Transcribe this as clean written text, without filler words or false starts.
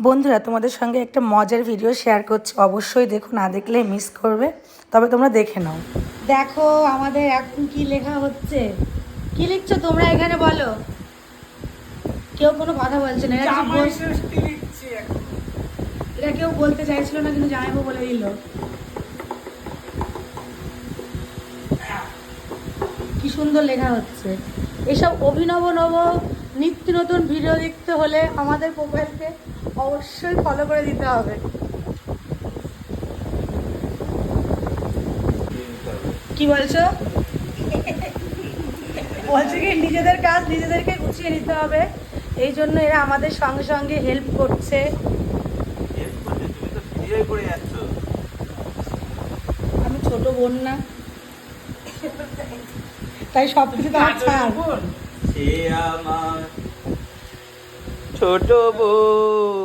বন্ধুরা তোমাদের সঙ্গে একটা মজার ভিডিও শেয়ার করছি, অবশ্যই দেখো, না দেখলে মিস করবে, তবে তোমরা দেখে নাও। দেখো আমাদের এখন কি লেখা হচ্ছে, কি লিখছো তোমরা এখানে বলো। কেউ কোনো কথা বলছে না, এটা কেউ বলতে চাইছিল না কিন্তু জামাইবাবু বলে দিল। কি সুন্দর লেখা হচ্ছে। এসব অভিনব নব নিত্য নতুন ভিডিও দেখতে হলে আমাদের প্রোফাইলকে অবশ্যই ফলো করে দিতে হবে। কি বলছো? বলছে কি নিজেদের কাজ নিজেদেরকে গুছিয়ে নিতে হবে, এই জন্য এরা আমাদের সঙ্গে সঙ্গে হেল্প করছে। আমি ছোট বোন না, তাই সব কিছু তো ছাড়। সে আমার ছোট বোন।